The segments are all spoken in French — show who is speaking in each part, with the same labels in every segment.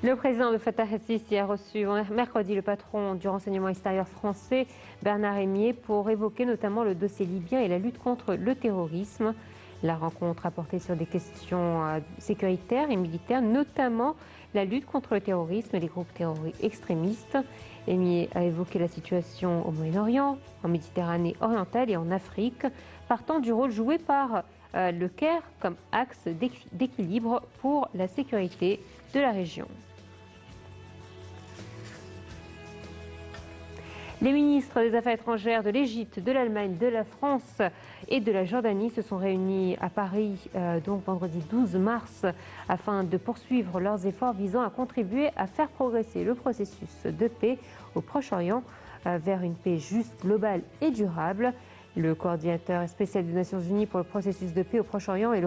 Speaker 1: Le président Abdel Fattah el-Sisi a reçu mercredi le patron du renseignement extérieur français, Bernard Emié, pour évoquer notamment le dossier libyen et la lutte contre le terrorisme. La rencontre a porté sur des questions sécuritaires et militaires, notamment la lutte contre le terrorisme et les groupes terroristes extrémistes. Emié a évoqué la situation au Moyen-Orient, en Méditerranée orientale et en Afrique, partant du rôle joué par le Caire comme axe d'équilibre pour la sécurité de la région. Les ministres des Affaires étrangères de l'Égypte, de l'Allemagne, de la France et de la Jordanie se sont réunis à Paris donc vendredi 12 mars afin de poursuivre leurs efforts visant à contribuer à faire progresser le processus de paix au Proche-Orient vers une paix juste, globale et durable. Le coordinateur spécial des Nations Unies pour le processus de paix au Proche-Orient et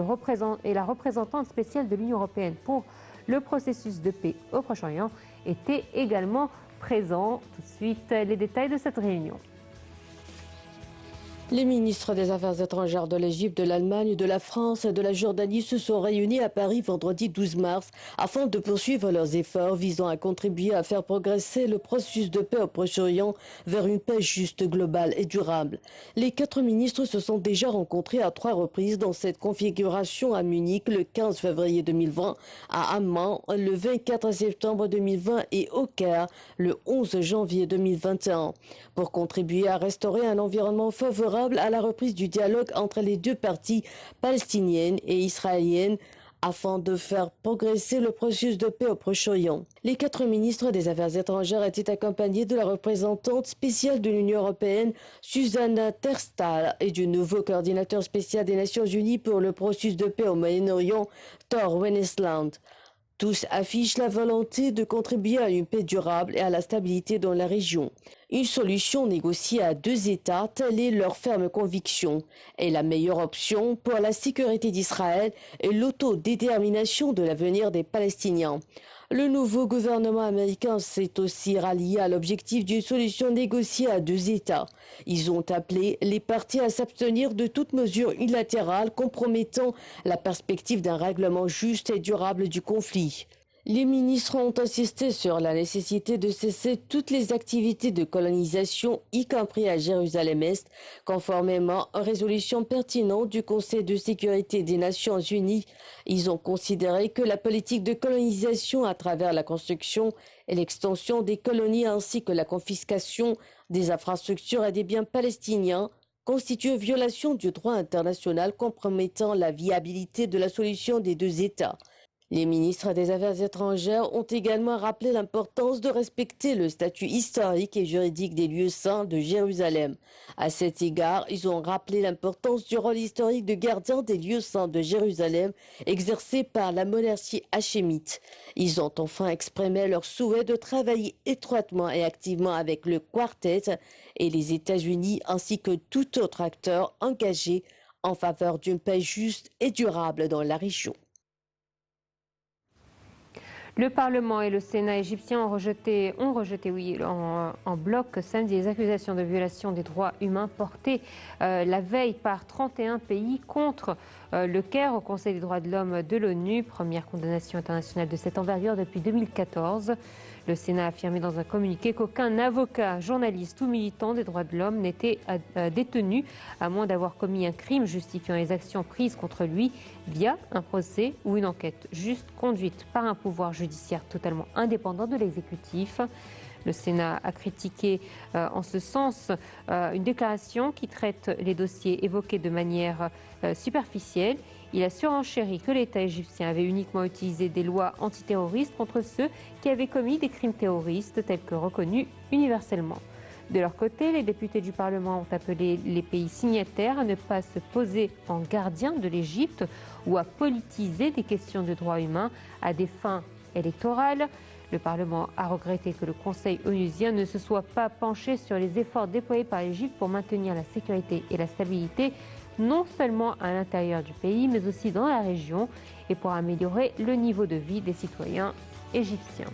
Speaker 1: la représentante spéciale de l'Union européenne pour le processus de paix au Proche-Orient étaient également présents. Tout de suite, les détails de cette réunion.
Speaker 2: Les ministres des Affaires étrangères de l'Égypte, de l'Allemagne, de la France et de la Jordanie se sont réunis à Paris vendredi 12 mars afin de poursuivre leurs efforts visant à contribuer à faire progresser le processus de paix au Proche-Orient vers une paix juste, globale et durable. Les 4 ministres se sont déjà rencontrés à 3 reprises dans cette configuration à Munich le 15 février 2020, à Amman le 24 septembre 2020 et au Caire le 11 janvier 2021 pour contribuer à restaurer un environnement favorable à la reprise du dialogue entre les deux parties palestiniennes et israéliennes afin de faire progresser le processus de paix au Proche-Orient. Les 4 ministres des Affaires étrangères étaient accompagnés de la représentante spéciale de l'Union européenne, Susanna Terstall, et du nouveau coordinateur spécial des Nations Unies pour le processus de paix au Moyen-Orient, Thor Wennesland. Tous affichent la volonté de contribuer à une paix durable et à la stabilité dans la région. Une solution négociée à 2 États, telle est leur ferme conviction, est la meilleure option pour la sécurité d'Israël et l'autodétermination de l'avenir des Palestiniens. Le nouveau gouvernement américain s'est aussi rallié à l'objectif d'une solution négociée à 2 États. Ils ont appelé les parties à s'abstenir de toute mesure unilatérale compromettant la perspective d'un règlement juste et durable du conflit. Les ministres ont insisté sur la nécessité de cesser toutes les activités de colonisation, y compris à Jérusalem-Est, conformément aux résolutions pertinentes du Conseil de sécurité des Nations Unies. Ils ont considéré que la politique de colonisation à travers la construction et l'extension des colonies ainsi que la confiscation des infrastructures et des biens palestiniens constitue une violation du droit international compromettant la viabilité de la solution des 2 États. Les ministres des Affaires étrangères ont également rappelé l'importance de respecter le statut historique et juridique des lieux saints de Jérusalem. À cet égard, ils ont rappelé l'importance du rôle historique de gardien des lieux saints de Jérusalem exercé par la monarchie hachémite. Ils ont enfin exprimé leur souhait de travailler étroitement et activement avec le Quartet et les États-Unis ainsi que tout autre acteur engagé en faveur d'une paix juste et durable dans la région.
Speaker 1: Le Parlement et le Sénat égyptien ont rejeté en bloc samedi les accusations de violation des droits humains portées la veille par 31 pays contre le Caire au Conseil des droits de l'homme de l'ONU, première condamnation internationale de cette envergure depuis 2014. Le Sénat a affirmé dans un communiqué qu'aucun avocat, journaliste ou militant des droits de l'homme n'était détenu à moins d'avoir commis un crime justifiant les actions prises contre lui via un procès ou une enquête juste conduite par un pouvoir judiciaire totalement indépendant de l'exécutif. Le Sénat a critiqué en ce sens une déclaration qui traite les dossiers évoqués de manière superficielle. Il a surenchéri que l'État égyptien avait uniquement utilisé des lois antiterroristes contre ceux qui avaient commis des crimes terroristes tels que reconnus universellement. De leur côté, les députés du Parlement ont appelé les pays signataires à ne pas se poser en gardien de l'Égypte ou à politiser des questions de droits humains à des fins électorales. Le Parlement a regretté que le Conseil onusien ne se soit pas penché sur les efforts déployés par l'Égypte pour maintenir la sécurité et la stabilité, non seulement à l'intérieur du pays, mais aussi dans la région, et pour améliorer le niveau de vie des citoyens égyptiens.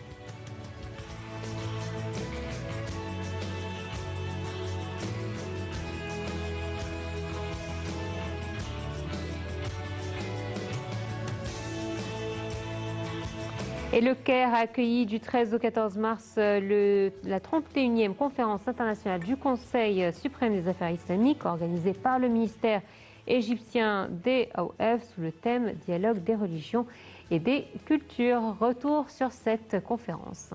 Speaker 1: Et le Caire a accueilli du 13 au 14 mars la 31e conférence internationale du Conseil suprême des affaires islamiques organisée par le ministère égyptien des AOF sous le thème Dialogue des religions et des cultures. Retour sur cette conférence.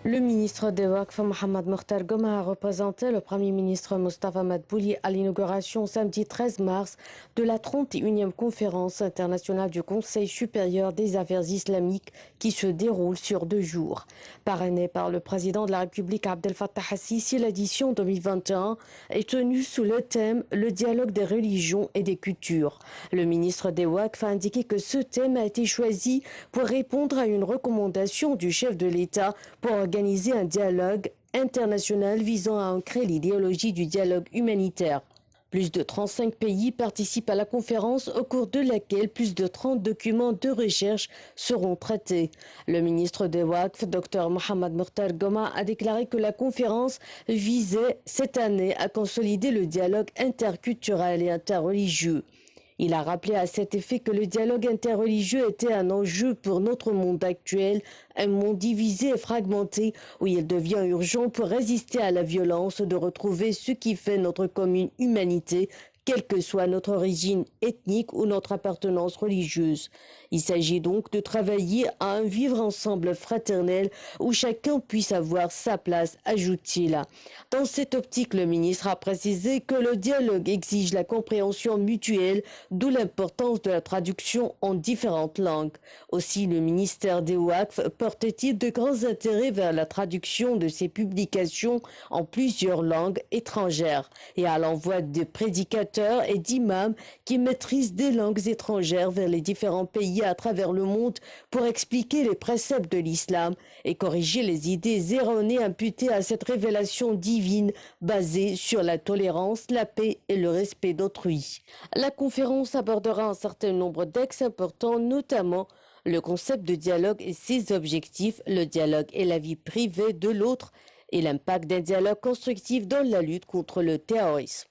Speaker 2: Le ministre des Waqf, Mohamed Mokhtar Goma, a représenté le Premier ministre Mustafa Madbouli à l'inauguration samedi 13 mars de la 31e conférence internationale du Conseil supérieur des affaires islamiques qui se déroule sur 2 jours. Parrainée par le président de la République Abdel Fattah al-Sisi, l'édition 2021 est tenue sous le thème « Le dialogue des religions et des cultures ». Le ministre des Waqf a indiqué que ce thème a été choisi pour répondre à une recommandation du chef de l'État pour organiser un dialogue international visant à ancrer l'idéologie du dialogue humanitaire. Plus de 35 pays participent à la conférence au cours de laquelle plus de 30 documents de recherche seront traités. Le ministre des Waqf, Dr Mohamed Mokhtar Goma, a déclaré que la conférence visait cette année à consolider le dialogue interculturel et interreligieux. Il a rappelé à cet effet que le dialogue interreligieux était un enjeu pour notre monde actuel, un monde divisé et fragmenté où il devient urgent pour résister à la violence de retrouver ce qui fait notre commune humanité, quelle que soit notre origine ethnique ou notre appartenance religieuse. Il s'agit donc de travailler à un vivre ensemble fraternel où chacun puisse avoir sa place, ajoute-t-il. Dans cette optique, le ministre a précisé que le dialogue exige la compréhension mutuelle, d'où l'importance de la traduction en différentes langues. Aussi, le ministère des Waqf porte-t-il de grands intérêts vers la traduction de ses publications en plusieurs langues étrangères et à l'envoi de prédicateurs et d'imams qui maîtrisent des langues étrangères vers les différents pays à travers le monde pour expliquer les préceptes de l'islam et corriger les idées erronées imputées à cette révélation divine basée sur la tolérance, la paix et le respect d'autrui. La conférence abordera un certain nombre d'axes importants, notamment le concept de dialogue et ses objectifs, le dialogue et la vie privée de l'autre et l'impact d'un dialogue constructif dans la lutte contre le terrorisme.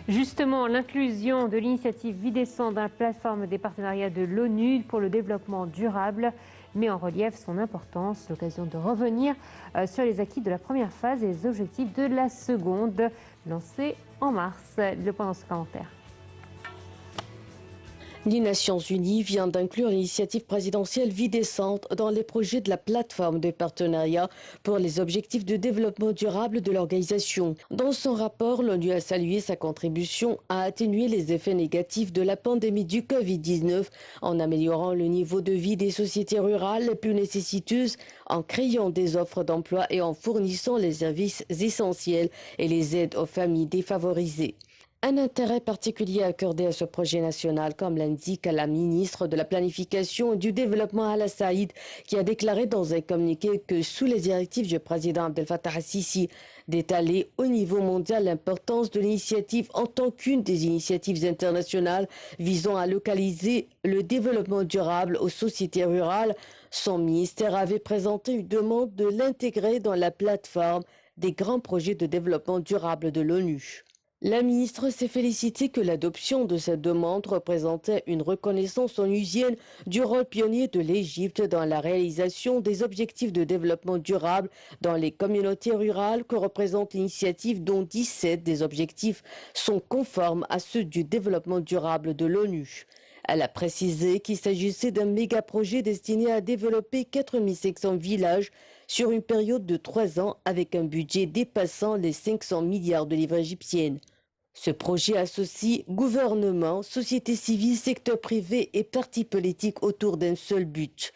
Speaker 1: Justement, l'inclusion de l'initiative Videscend dans la plateforme des partenariats de l'ONU pour le développement durable met en relief son importance. L'occasion de revenir sur les acquis de la première phase et les objectifs de la seconde, lancée en mars. Le point dans ce commentaire.
Speaker 2: Les Nations Unies vient d'inclure l'initiative présidentielle Videscend dans les projets de la plateforme de partenariat pour les objectifs de développement durable de l'organisation. Dans son rapport, l'ONU a salué sa contribution à atténuer les effets négatifs de la pandémie du Covid-19 en améliorant le niveau de vie des sociétés rurales les plus nécessiteuses, en créant des offres d'emploi et en fournissant les services essentiels et les aides aux familles défavorisées. Un intérêt particulier accordé à ce projet national, comme l'indique la ministre de la Planification et du Développement Hala Saïd, qui a déclaré dans un communiqué que sous les directives du président Abdel Fattah al-Sisi d'étaler au niveau mondial l'importance de l'initiative en tant qu'une des initiatives internationales visant à localiser le développement durable aux sociétés rurales, son ministère avait présenté une demande de l'intégrer dans la plateforme des grands projets de développement durable de l'ONU. La ministre s'est félicitée que l'adoption de cette demande représentait une reconnaissance onusienne du rôle pionnier de l'Égypte dans la réalisation des objectifs de développement durable dans les communautés rurales que représente l'initiative, dont 17 des objectifs sont conformes à ceux du développement durable de l'ONU. Elle a précisé qu'il s'agissait d'un méga-projet destiné à développer 4500 villages sur une période de 3 ans avec un budget dépassant les 500 milliards de livres égyptiennes. Ce projet associe gouvernement, société civile, secteur privé et partis politiques autour d'un seul but.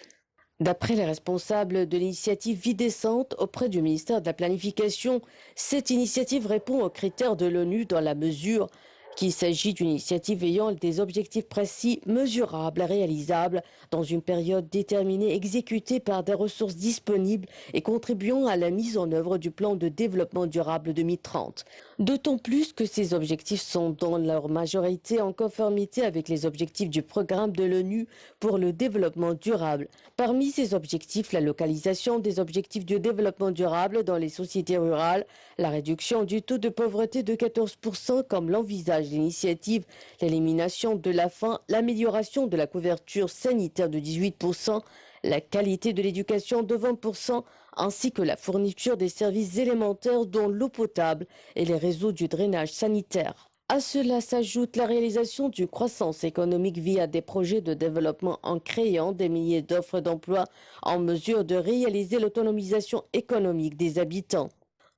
Speaker 2: D'après les responsables de l'initiative Videscend auprès du ministère de la Planification, cette initiative répond aux critères de l'ONU dans la mesure qu'il s'agit d'une initiative ayant des objectifs précis, mesurables, réalisables, dans une période déterminée, exécutée par des ressources disponibles et contribuant à la mise en œuvre du plan de développement durable 2030. D'autant plus que ces objectifs sont dans leur majorité en conformité avec les objectifs du programme de l'ONU pour le développement durable. Parmi ces objectifs, la localisation des objectifs de développement durable dans les sociétés rurales, la réduction du taux de pauvreté de 14% comme l'envisage l'initiative, l'élimination de la faim, l'amélioration de la couverture sanitaire de 18%, la qualité de l'éducation de 20%, ainsi que la fourniture des services élémentaires dont l'eau potable et les réseaux du drainage sanitaire. À cela s'ajoute la réalisation d'une croissance économique via des projets de développement en créant des milliers d'offres d'emploi en mesure de réaliser l'autonomisation économique des habitants.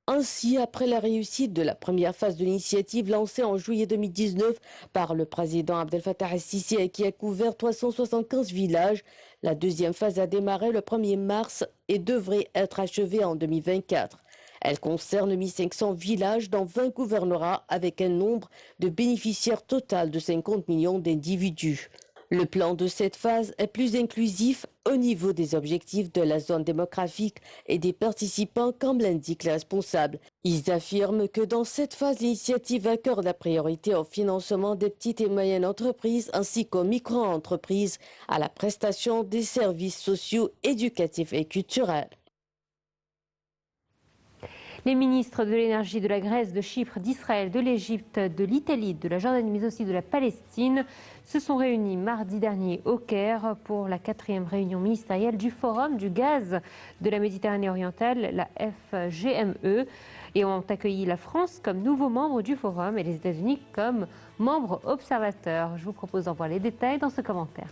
Speaker 2: Ainsi, après la réussite de la première phase de l'initiative lancée en juillet 2019 par le président Abdel Fattah el-Sisi et qui a couvert 375 villages, la deuxième phase a démarré le 1er mars et devrait être achevée en 2024. Elle concerne 1500 villages dans 20 gouvernorats avec un nombre de bénéficiaires total de 50 millions d'individus. Le plan de cette phase est plus inclusif au niveau des objectifs de la zone démographique et des participants comme l'indiquent les responsables. Ils affirment que dans cette phase, l'initiative accorde la priorité au financement des petites et moyennes entreprises ainsi qu'aux micro-entreprises, à la prestation des services sociaux, éducatifs et culturels.
Speaker 1: Les ministres de l'énergie de la Grèce, de Chypre, d'Israël, de l'Égypte, de l'Italie, de la Jordanie, mais aussi de la Palestine se sont réunis mardi dernier au Caire pour la 4e réunion ministérielle du Forum du gaz de la Méditerranée orientale, la FGME, et ont accueilli la France comme nouveau membre du Forum et les États-Unis comme membre observateur. Je vous propose d'en voir les détails dans ce commentaire.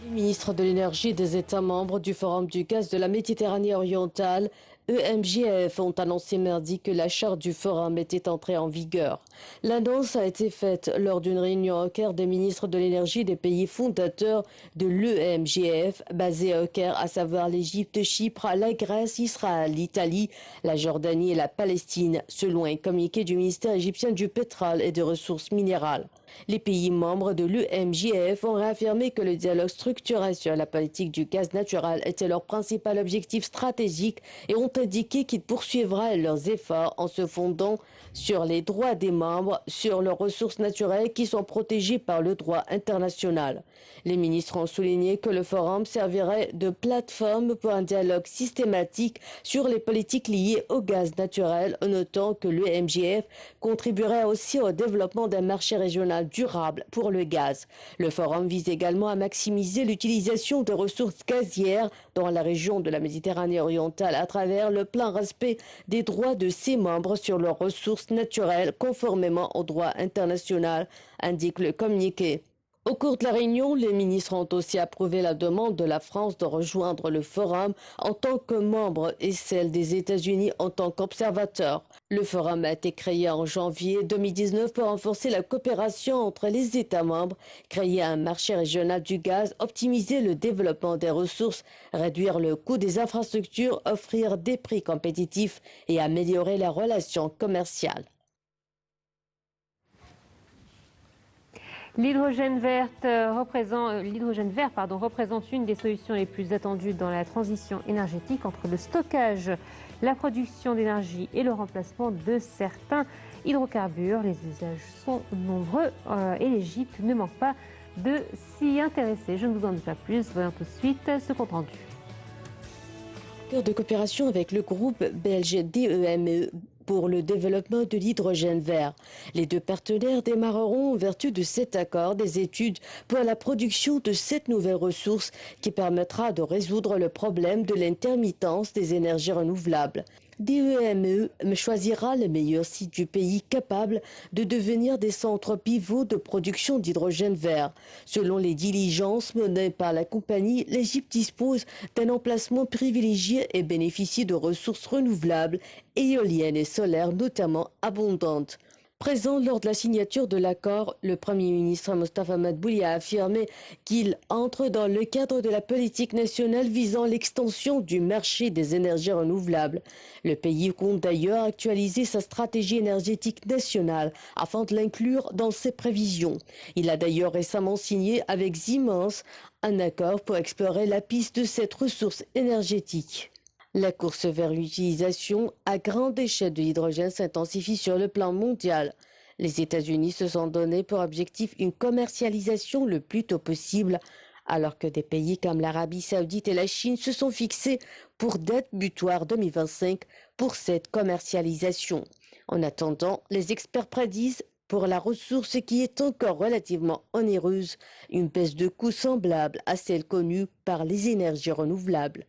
Speaker 2: Les ministres de l'énergie des États membres du Forum du gaz de la Méditerranée orientale EMGF ont annoncé mardi que la charte du forum était entrée en vigueur. L'annonce a été faite lors d'une réunion au Caire des ministres de l'énergie des pays fondateurs de l'EMGF, basés au Caire, à savoir l'Égypte, Chypre, la Grèce, Israël, l'Italie, la Jordanie et la Palestine, selon un communiqué du ministère égyptien du pétrole et des ressources minérales. Les pays membres de l'EMGF ont réaffirmé que le dialogue structuré sur la politique du gaz naturel était leur principal objectif stratégique et ont indiqué qu'ils poursuivraient leurs efforts en se fondant sur les droits des membres, sur leurs ressources naturelles qui sont protégées par le droit international. Les ministres ont souligné que le forum servirait de plateforme pour un dialogue systématique sur les politiques liées au gaz naturel, en notant que l'EMGF contribuerait aussi au développement d'un marché régional durable pour le gaz. Le forum vise également à maximiser l'utilisation des ressources gazières dans la région de la Méditerranée orientale à travers le plein respect des droits de ses membres sur leurs ressources naturelles conformément au droit international, indique le communiqué. Au cours de la réunion, les ministres ont aussi approuvé la demande de la France de rejoindre le forum en tant que membre et celle des États-Unis en tant qu'observateur. Le forum a été créé en janvier 2019 pour renforcer la coopération entre les États membres, créer un marché régional du gaz, optimiser le développement des ressources, réduire le coût des infrastructures, offrir des prix compétitifs et améliorer les relations commerciales.
Speaker 1: L'hydrogène vert représente une des solutions les plus attendues dans la transition énergétique entre le stockage, la production d'énergie et le remplacement de certains hydrocarbures. Les usages sont nombreux et l'Égypte ne manque pas de s'y intéresser. Je ne vous en dis pas plus, voyons tout de suite ce compte rendu.
Speaker 2: De coopération avec le groupe belge DEME pour le développement de l'hydrogène vert. Les deux partenaires démarreront en vertu de cet accord des études pour la production de cette nouvelle ressource qui permettra de résoudre le problème de l'intermittence des énergies renouvelables. DEME choisira les meilleurs sites du pays capables de devenir des centres pivots de production d'hydrogène vert. Selon les diligences menées par la compagnie, l'Égypte dispose d'un emplacement privilégié et bénéficie de ressources renouvelables, éoliennes et solaires notamment abondantes. Présent lors de la signature de l'accord, le Premier ministre Mostafa Madbouli a affirmé qu'il entre dans le cadre de la politique nationale visant l'extension du marché des énergies renouvelables. Le pays compte d'ailleurs actualiser sa stratégie énergétique nationale afin de l'inclure dans ses prévisions. Il a d'ailleurs récemment signé avec Siemens un accord pour explorer la piste de cette ressource énergétique. La course vers l'utilisation à grande échelle de l'hydrogène s'intensifie sur le plan mondial. Les États-Unis se sont donné pour objectif une commercialisation le plus tôt possible, alors que des pays comme l'Arabie saoudite et la Chine se sont fixés pour date butoir 2025 pour cette commercialisation. En attendant, les experts prédisent pour la ressource qui est encore relativement onéreuse, une baisse de coût semblable à celle connue par les énergies renouvelables.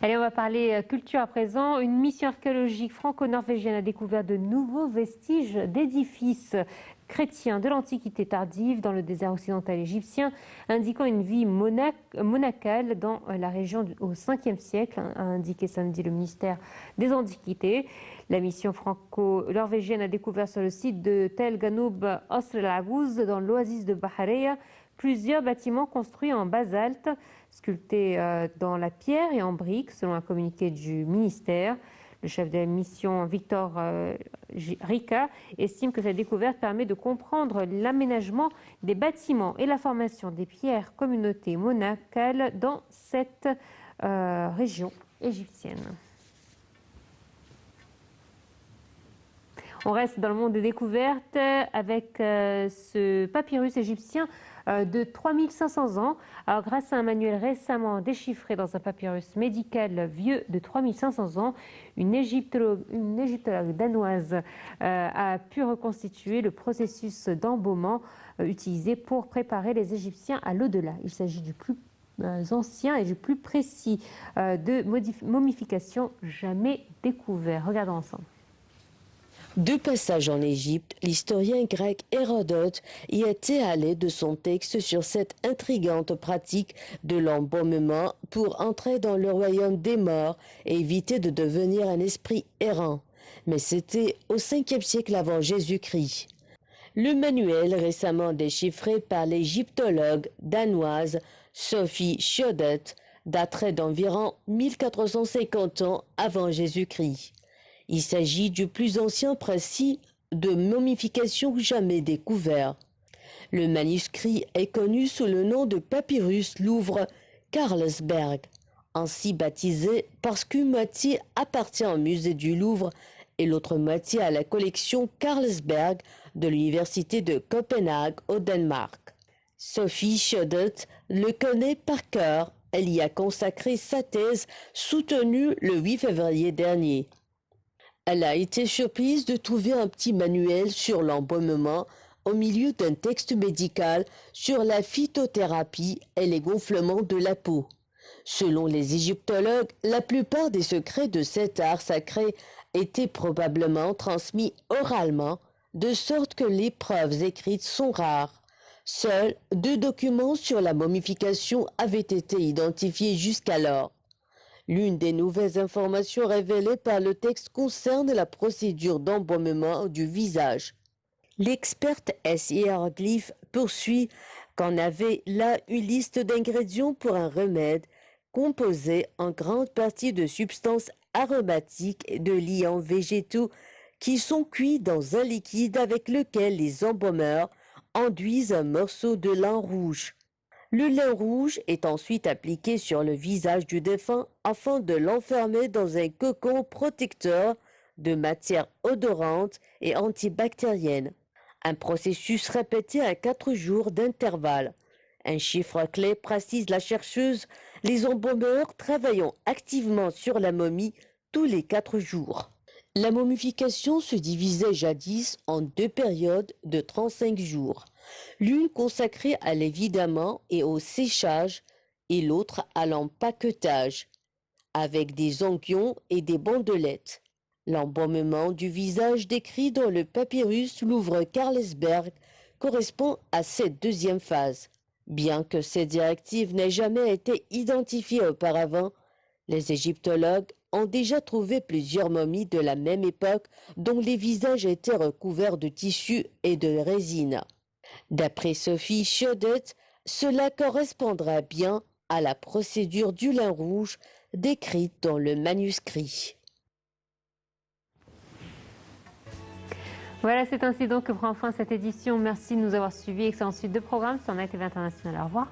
Speaker 1: Allez, on va parler culture à présent. Une mission archéologique franco-norvégienne a découvert de nouveaux vestiges d'édifices chrétiens de l'Antiquité tardive dans le désert occidental égyptien, indiquant une vie monacale dans la région au 5e siècle, a indiqué samedi le ministère des Antiquités. La mission franco-norvégienne a découvert sur le site de Tel Ganoub Osr El Agouz, dans l'oasis de Bahareya, plusieurs bâtiments construits en basalte, sculptés dans la pierre et en briques, selon un communiqué du ministère. Le chef de la mission, Victor Rika, estime que cette découverte permet de comprendre l'aménagement des bâtiments et la formation des pierres communautés monacales dans cette région égyptienne. On reste dans le monde des découvertes avec ce papyrus égyptien de 3500 ans. Alors, grâce à un manuel récemment déchiffré dans un papyrus médical vieux de 3500 ans, une égyptologue danoise a pu reconstituer le processus d'embaumement utilisé pour préparer les Égyptiens à l'au-delà. Il s'agit du plus ancien et du plus précis de momification jamais découvert. Regardons ensemble.
Speaker 2: De passage en Égypte, l'historien grec Hérodote y était allé de son texte sur cette intrigante pratique de l'embaumement pour entrer dans le royaume des morts et éviter de devenir un esprit errant. Mais c'était au 5e siècle avant Jésus-Christ. Le manuel récemment déchiffré par l'égyptologue danoise Sophie Sjöstedt daterait d'environ 1450 ans avant Jésus-Christ. Il s'agit du plus ancien principe de momification jamais découvert. Le manuscrit est connu sous le nom de papyrus Louvre Carlsberg, ainsi baptisé parce qu'une moitié appartient au musée du Louvre et l'autre moitié à la collection Carlsberg de l'université de Copenhague au Danemark. Sophie Sjöstedt le connaît par cœur. Elle y a consacré sa thèse soutenue le 8 février dernier. Elle a été surprise de trouver un petit manuel sur l'embaumement au milieu d'un texte médical sur la phytothérapie et les gonflements de la peau. Selon les égyptologues, la plupart des secrets de cet art sacré étaient probablement transmis oralement, de sorte que les preuves écrites sont rares. Seuls 2 documents sur la momification avaient été identifiés jusqu'alors. L'une des nouvelles informations révélées par le texte concerne la procédure d'embaumement du visage. L'experte S. Hiéroglyphe poursuit qu'on avait là une liste d'ingrédients pour un remède composé en grande partie de substances aromatiques et de liants végétaux qui sont cuits dans un liquide avec lequel les embaumeurs enduisent un morceau de lin rouge. Le lin rouge est ensuite appliqué sur le visage du défunt afin de l'enfermer dans un cocon protecteur de matière odorante et antibactérienne. Un processus répété à 4 jours d'intervalle. Un chiffre clé précise la chercheuse, les embaumeurs travaillant activement sur la momie tous les 4 jours. La momification se divisait jadis en 2 périodes de 35 jours. L'une consacrée à l'évidement et au séchage et l'autre à l'empaquetage, avec des onguents et des bandelettes. L'embaumement du visage décrit dans le papyrus Louvre Carlsberg correspond à cette deuxième phase. Bien que cette directive n'ait jamais été identifiée auparavant, les égyptologues ont déjà trouvé plusieurs momies de la même époque dont les visages étaient recouverts de tissu et de résine. D'après Sophie Sjöstedt, cela correspondra bien à la procédure du lin rouge décrite dans le manuscrit.
Speaker 1: Voilà, c'est ainsi donc que prend fin cette édition. Merci de nous avoir suivis. Excellente suite de programmes sur Net TV International. Au revoir.